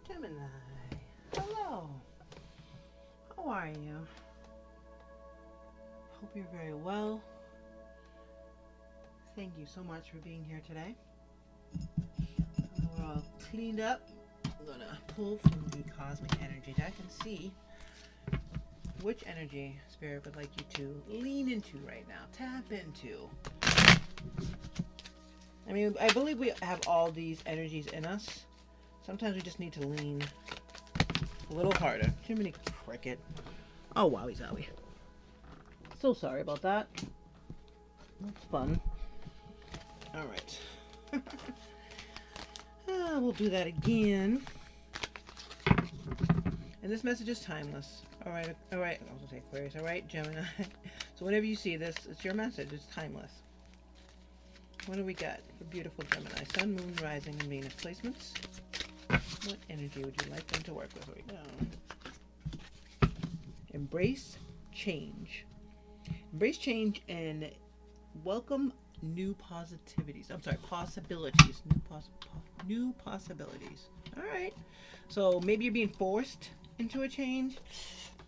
Gemini, hello. How are you? Hope you're very well. Thank you so much for being here today. We're all cleaned up. I'm gonna pull from the cosmic energy deck and see which energy Spirit would like you to lean into right now, tap into. I mean, I believe we have all these energies in us. Sometimes we just need to lean a little harder. Jiminy Cricket. Oh, wowie zowie. So sorry about that. That's fun. Alright. We'll do that again. And this message is timeless. Alright. I was going to say Aquarius. Alright, Gemini. So whenever you see this, it's your message. It's timeless. What do we got for beautiful Gemini? Sun, Moon, Rising, and Venus placements. What energy would you like them to work with right now? Embrace change. Embrace change and welcome new positivities. I'm sorry, possibilities. New possibilities. All right. So maybe you're being forced into a change,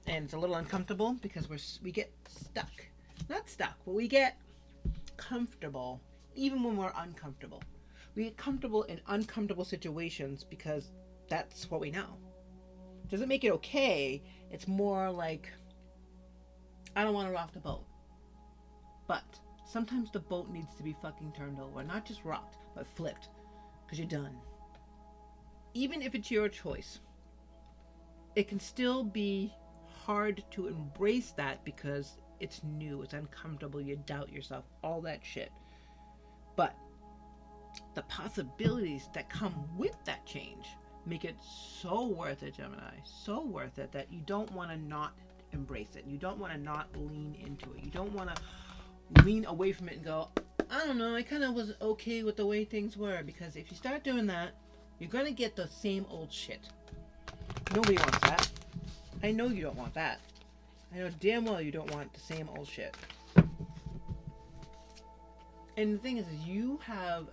and it's a little uncomfortable because we get stuck. Not stuck, but we get comfortable even when we're uncomfortable. We get comfortable in uncomfortable situations because that's what we know. Doesn't make it okay. It's more like, I don't want to rock the boat. But sometimes the boat needs to be fucking turned over. Not just rocked, but flipped. Because you're done. Even if it's your choice, it can still be hard to embrace that because it's new, it's uncomfortable, you doubt yourself, all that shit. But the possibilities that come with that change make it so worth it, Gemini. So worth it that you don't want to not embrace it. You don't want to not lean into it. You don't want to lean away from it and go, I don't know, I kind of was okay with the way things were. Because if you start doing that, you're going to get the same old shit. Nobody wants that. I know you don't want that. I know damn well you don't want the same old shit. And the thing is you have,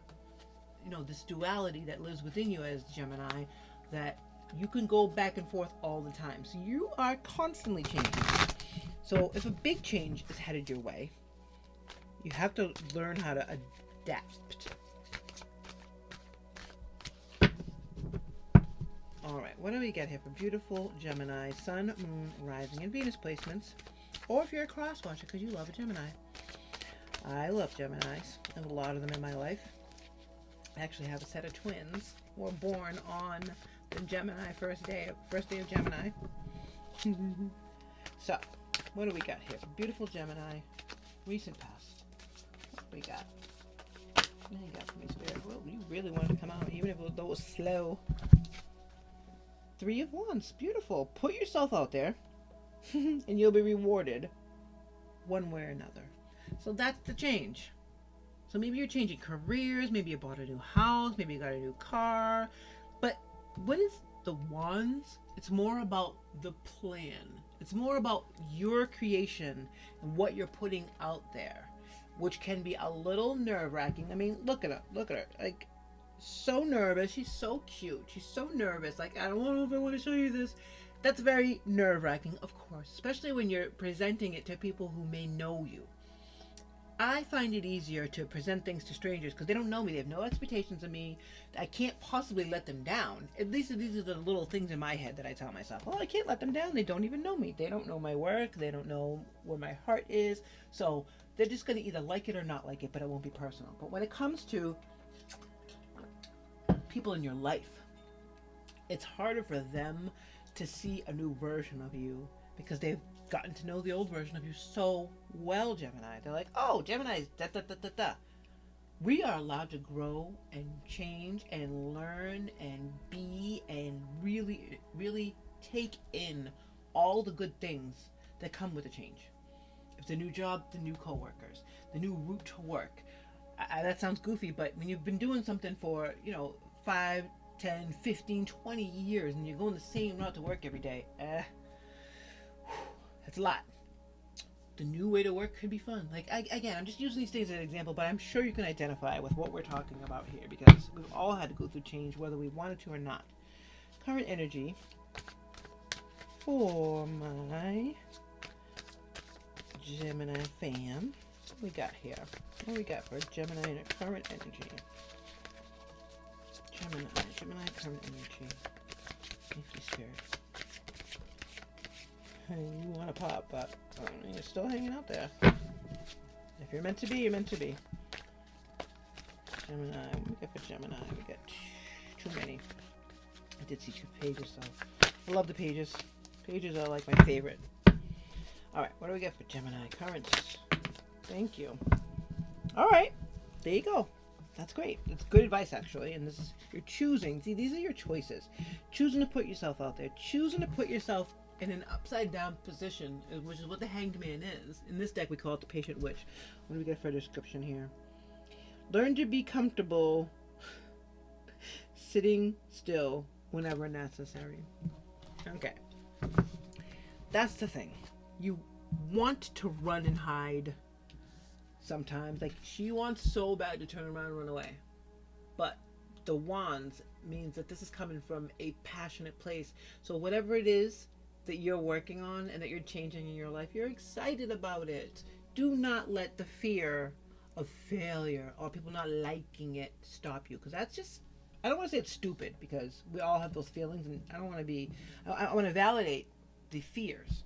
this duality that lives within you as Gemini, that you can go back and forth all the time. So you are constantly changing. So if a big change is headed your way, you have to learn how to adapt. Alright, what do we get here for beautiful Gemini, Sun, Moon, Rising, and Venus placements? Or if you're a cross-watcher because you love a Gemini. I love Geminis. I have a lot of them in my life. I actually have a set of twins who were born on the Gemini first day of Gemini. So, what do we got here for beautiful Gemini, recent past? What do we got? What do you got for me, Spirit? Well, you really wanted to come out, even if it was slow. 3 of Wands, beautiful. Put yourself out there, and you'll be rewarded one way or another. So that's the change. So maybe you're changing careers, maybe you bought a new house, maybe you got a new car. But when it's the Wands, it's more about the plan. It's more about your creation and what you're putting out there, which can be a little nerve-wracking. I mean, look at her. Like, so nervous. She's so cute. She's so nervous. Like, I don't know if I want to show you this. That's very nerve-wracking, of course, especially when you're presenting it to people who may know you. I find it easier to present things to strangers because they don't know me. They have no expectations of me. I can't possibly let them down. At least these are the little things in my head that I tell myself. Oh, I can't let them down. They don't even know me. They don't know my work. They don't know where my heart is. So they're just going to either like it or not like it, but it won't be personal. But when it comes to people in your life, it's harder for them to see a new version of you because they've gotten to know the old version of you so well, Gemini. They're like, oh, Gemini's da da da da da. We are allowed to grow and change and learn and be and really, really take in all the good things that come with a change. If the new job, the new coworkers, the new route to work. That sounds goofy, but when you've been doing something for, 5, 10, 15, 20 years and you're going the same route to work every day, that's a lot. The new way to work could be fun. Like, again, I'm just using these things as an example, but I'm sure you can identify with what we're talking about here because we've all had to go through change whether we wanted to or not. current energy for my Gemini fam. What we got here? What we got for Gemini and current energy? Gemini current energy. Thank you, Spirit. You want to pop, but you're still hanging out there. If you're meant to be, you're meant to be. Gemini, what we got for Gemini? We got too many. I did see 2 pages, so I love the pages. Pages are like my favorite. Alright, what do we get for Gemini? Currents. Thank you. Alright, there you go. That's great. That's good advice, actually. And this is, you're choosing. See, these are your choices. Choosing to put yourself out there. Choosing to put yourself in an upside down position, which is what the Hanged Man is. In this deck, we call it the Patient Witch. What do we get for a description here? Learn to be comfortable sitting still whenever necessary. Okay. That's the thing. You want to run and hide sometimes. Like, she wants so bad to turn around and run away. But the wands means that this is coming from a passionate place. So whatever it is that you're working on and that you're changing in your life, you're excited about it. Do not let the fear of failure or people not liking it stop you. Because that's just, I don't want to say it's stupid, because we all have those feelings, and I don't want to be, I want to validate the fears.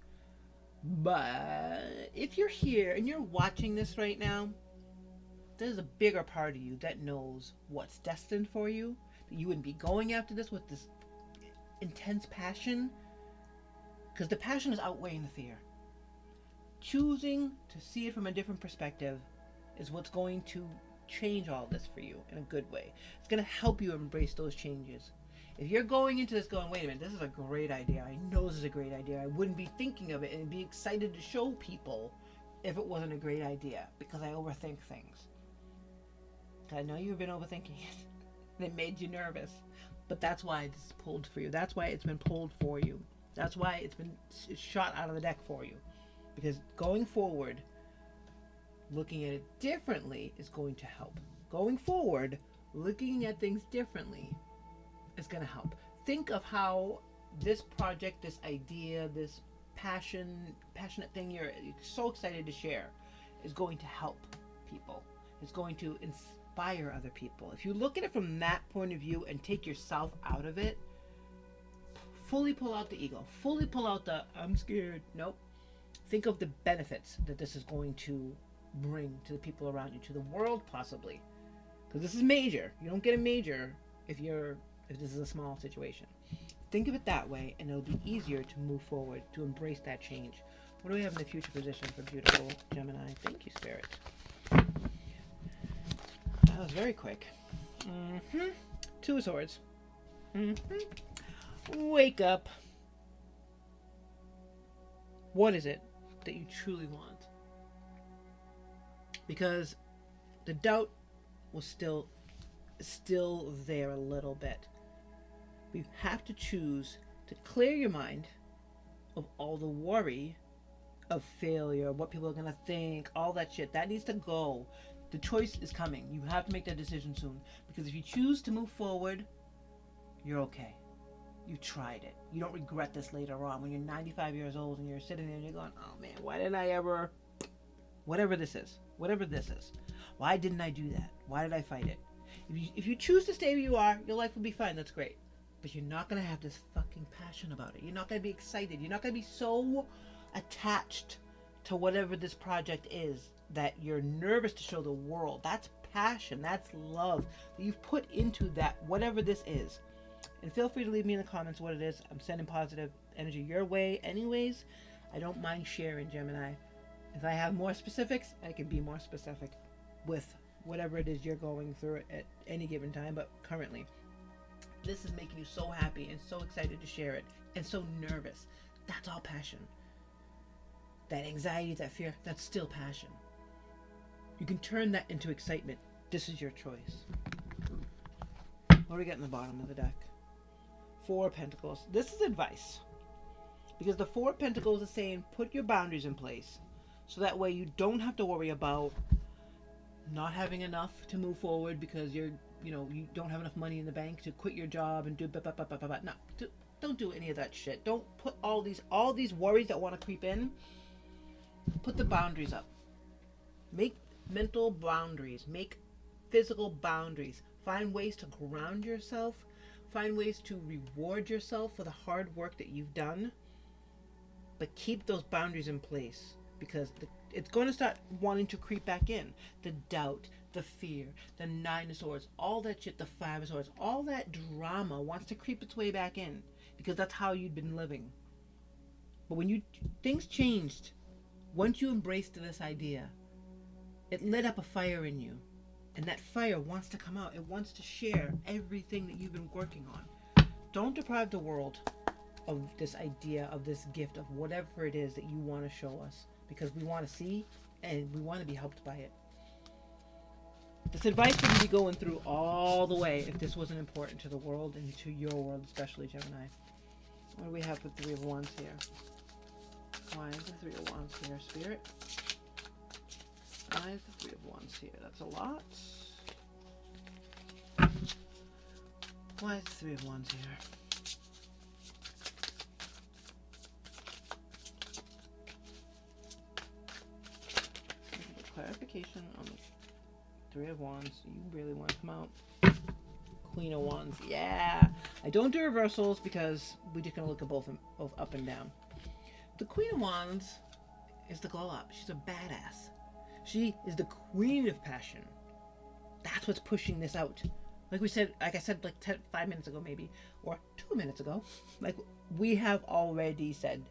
But if you're here and you're watching this right now, there's a bigger part of you that knows what's destined for you, that you wouldn't be going after this with this intense passion, because the passion is outweighing the fear. Choosing to see it from a different perspective is what's going to change all this for you in a good way. It's going to help you embrace those changes. If you're going into this going, wait a minute, this is a great idea. I know this is a great idea. I wouldn't be thinking of it and be excited to show people if it wasn't a great idea, because I overthink things. I know you've been overthinking it. And it made you nervous. But that's why it's pulled for you. That's why it's been pulled for you. That's why it's been shot out of the deck for you. Because going forward, looking at it differently is going to help. Going forward, looking at things differently is going to help. Think of how this project, this idea, this passionate thing you're so excited to share is going to help people. It's going to inspire other people. If you look at it from that point of view and take yourself out of it, fully pull out the ego, fully pull out the I'm scared. Nope. Think of the benefits that this is going to bring to the people around you, to the world possibly. Because this is major. You don't get a major if this is a small situation. Think of it that way, and it'll be easier to move forward, to embrace that change. What do we have in the future position for beautiful Gemini? Thank you, Spirit. That was very quick. 2 of Swords. Wake up. What is it that you truly want? Because the doubt was still there a little bit. You have to choose to clear your mind of all the worry of failure, what people are going to think, all that shit. That needs to go. The choice is coming. You have to make that decision soon. Because if you choose to move forward, you're okay. You tried it. You don't regret this later on when you're 95 years old and you're sitting there and you're going, oh man, why didn't I ever, whatever this is, why didn't I do that? Why did I fight it? If you choose to stay where you are, your life will be fine. That's great. But you're not going to have this fucking passion about it. You're not going to be excited. You're not going to be so attached to whatever this project is that you're nervous to show the world. That's passion. That's love that you've put into that, whatever this is. And feel free to leave me in the comments what it is. I'm sending positive energy your way anyways. I don't mind sharing, Gemini. If I have more specifics, I can be more specific with whatever it is you're going through at any given time. But currently, this is making you so happy and so excited to share it and so nervous. That's all passion. That anxiety, that fear, that's still passion. You can turn that into excitement. This is your choice. What do we got in the bottom of the deck? 4 of Pentacles. This is advice. Because the 4 of Pentacles is saying put your boundaries in place. So that way you don't have to worry about not having enough to move forward because you're you don't have enough money in the bank to quit your job and do blah, blah, blah, blah, blah, blah. No, don't do any of that shit. Don't put all these worries that want to creep in. Put the boundaries up. Make mental boundaries. Make physical boundaries. Find ways to ground yourself. Find ways to reward yourself for the hard work that you've done. But keep those boundaries in place, because it's going to start wanting to creep back in. The doubt, the fear, the 9 of Swords, all that shit, the 5 of Swords, all that drama wants to creep its way back in, because that's how you'd been living. But when things changed, once you embraced this idea, it lit up a fire in you. And that fire wants to come out. It wants to share everything that you've been working on. Don't deprive the world of this idea, of this gift, of whatever it is that you want to show us, because we want to see and we want to be helped by it. This advice wouldn't be going through all the way if this wasn't important to the world and to your world, especially, Gemini. What do we have with 3 of Wands here? Why is the 3 of Wands here, Spirit? Why is the 3 of Wands here? That's a lot. Why is the 3 of Wands here? Clarification on the 3 of Wands. You really want to come out. Queen of Wands. Yeah. I don't do reversals because we're just going to look at both up and down. The Queen of Wands is the glow up. She's a badass. She is the queen of passion. That's what's pushing this out. Like I said, 5 minutes ago maybe, or 2 minutes ago, like we have already said,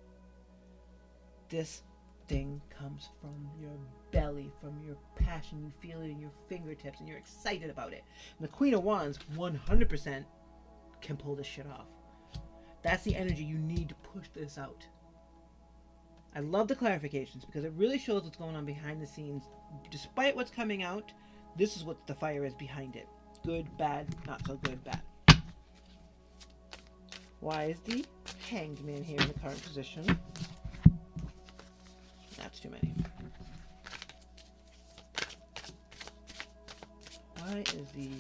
this thing comes from your belly, from your passion. You feel it in your fingertips and you're excited about it. And the Queen of Wands 100% can pull this shit off. That's the energy you need to push this out. I love the clarifications because it really shows what's going on behind the scenes. Despite what's coming out, this is what the fire is behind it. Good, bad, not so good, bad. Why is the Hanged Man here in the current position? That's too many. Why is the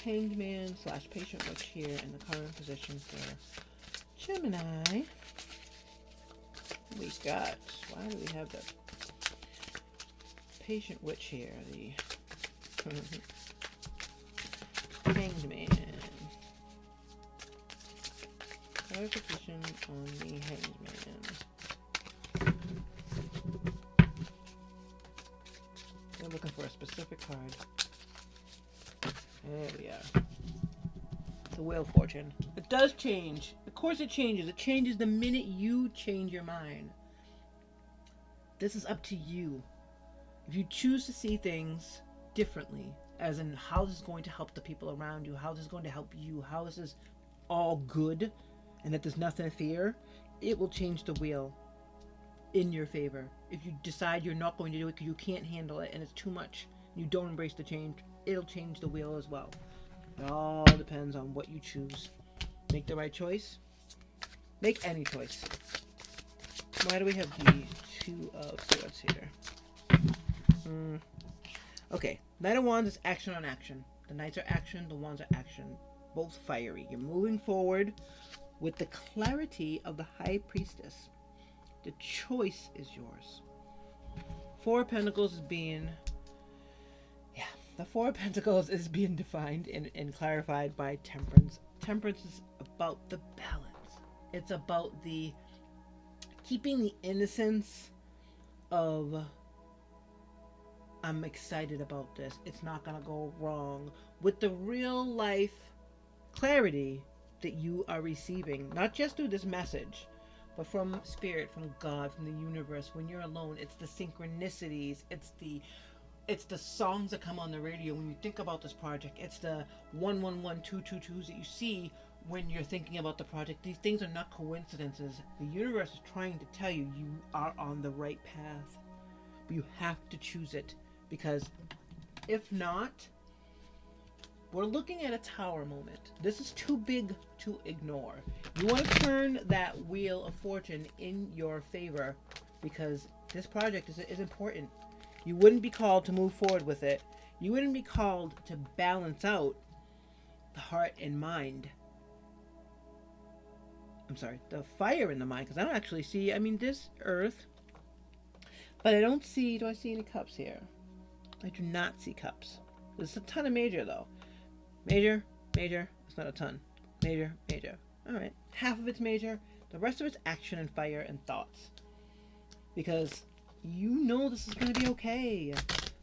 Hanged Man / Patient Witch here in the current position for Gemini? We got, why do we have the Patient Witch here? The Hanged Man. Clarification on the Hanged Man. We're looking for a specific card. There we are. The Wheel of Fortune. It does change. Of course it changes. It changes the minute you change your mind. This is up to you. If you choose to see things differently, as in how this is going to help the people around you, how this is going to help you, how this is all good, and that there's nothing to fear, it will change the wheel in your favor. If you decide you're not going to do it because you can't handle it and it's too much, you don't embrace the change, it'll change the wheel as well. It all depends on what you choose. Make the right choice. Make any choice. Why do we have the 2 of Swords here? Okay, Knight of Wands is action on action. The Knights are action, the Wands are action. Both fiery. You're moving forward with the clarity of the High Priestess. The choice is yours. 4 of Pentacles is being... The 4 of Pentacles is being defined and clarified by Temperance. Temperance is about the balance. It's about the keeping the innocence of, I'm excited about this. It's not going to go wrong. With the real life clarity that you are receiving, not just through this message, but from Spirit, from God, from the universe. When you're alone, it's the synchronicities, it's the songs that come on the radio when you think about this project. It's the 111222s that you see when you're thinking about the project. These things are not coincidences. The universe is trying to tell you you are on the right path. But you have to choose it, because if not, we're looking at a tower moment. This is too big to ignore. You want to turn that Wheel of Fortune in your favor, because this project is important. You wouldn't be called to move forward with it. You wouldn't be called to balance out the heart and mind. I'm sorry, the fire in the mind, because I don't actually see, I mean, this earth, but I don't see, do I see any cups here? I do not see cups. There's a ton of major, though. Major, major, it's not a ton. Major, major. Alright, half of it's major, the rest of it's action and fire and thoughts. Because you know this is going to be okay.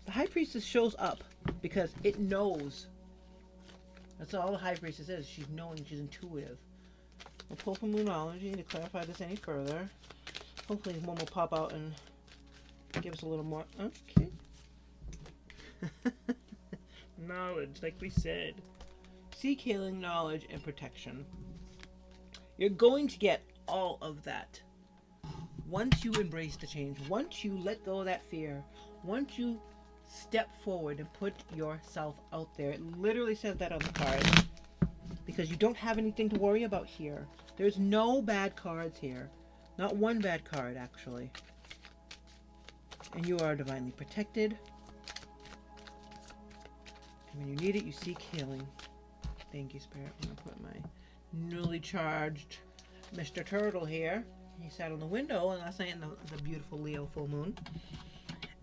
The High Priestess shows up because it knows. That's all the High Priestess is. She's knowing, she's intuitive. We'll pull from Moonology to clarify this any further. Hopefully one will pop out and give us a little more. Okay. Knowledge, like we said. Seek healing, knowledge, and protection. You're going to get all of that. Once you embrace the change, once you let go of that fear, once you step forward and put yourself out there. It literally says that on the card. Because you don't have anything to worry about here. There's no bad cards here. Not one bad card, actually. And you are divinely protected. And when you need it, you seek healing. Thank you, Spirit. I'm going to put my newly charged Mr. Turtle here. He sat on the window last night in the beautiful Leo full moon.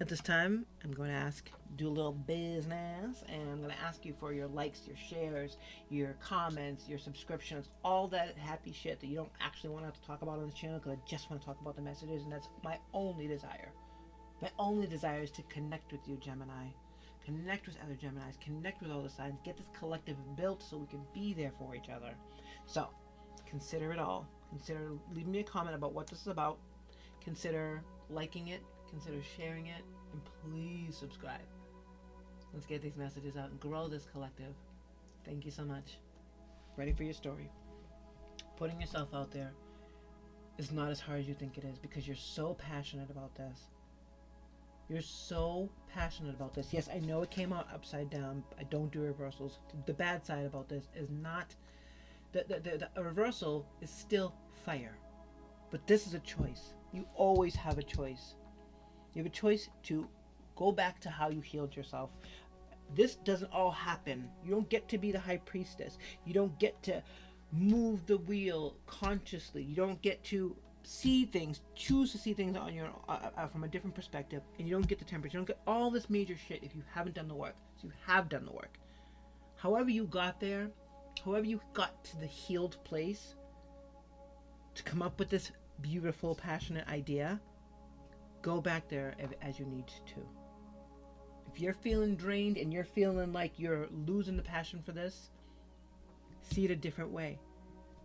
At this time, I'm going to do a little business, and I'm going to ask you for your likes, your shares, your comments, your subscriptions, all that happy shit that you don't actually want to have to talk about on this channel, because I just want to talk about the messages, and that's my only desire. My only desire is to connect with you, Gemini. Connect with other Geminis. Connect with all the signs. Get this collective built so we can be there for each other. So, consider it all. Consider leaving me a comment about what this is about. Consider liking it. Consider sharing it. And please subscribe. Let's get these messages out and grow this collective. Thank you so much. Ready for your story. Putting yourself out there is not as hard as you think it is, because you're so passionate about this. You're so passionate about this. Yes, I know it came out upside down. I don't do reversals. The bad side about this is not... The reversal is still fire. But this is a choice. You always have a choice. You have a choice to go back to how you healed yourself. This doesn't all happen. You don't get to be the High Priestess. You don't get to move the wheel consciously. You don't get to see things, choose to see things on your from a different perspective, and you don't get the temperature. You don't get all this major shit if you haven't done the work. So you have done the work. However you got there, however you got to the healed place to come up with this beautiful, passionate idea, go back there as you need to. If you're feeling drained and you're feeling like you're losing the passion for this, see it a different way.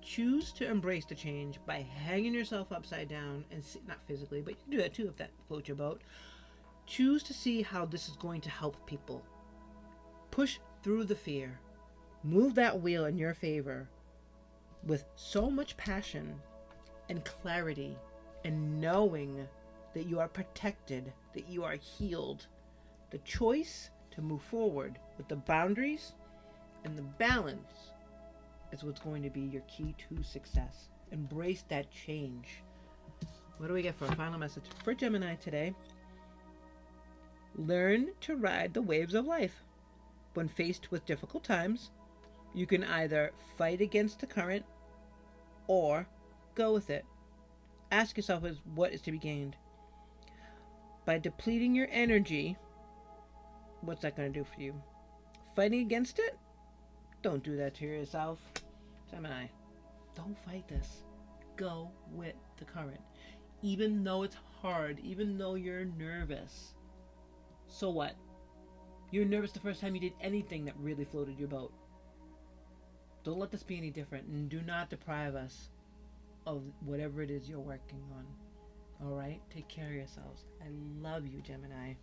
Choose to embrace the change by hanging yourself upside down, and not physically, but you can do that too if that floats your boat. Choose to see how this is going to help people. Push through the fear. Move that wheel in your favor with so much passion and clarity, and knowing that you are protected, that you are healed. The choice to move forward with the boundaries and the balance is what's going to be your key to success. Embrace that change. What do we get for a final message for Gemini today? Learn to ride the waves of life. When faced with difficult times, you can either fight against the current or go with it. Ask yourself what is to be gained. By depleting your energy, what's that going to do for you? Fighting against it? Don't do that to yourself. Gemini, don't fight this. Go with the current. Even though it's hard, even though you're nervous. So what? You were nervous the first time you did anything that really floated your boat. Don't let this be any different, and do not deprive us of whatever it is you're working on. Alright? Take care of yourselves. I love you, Gemini.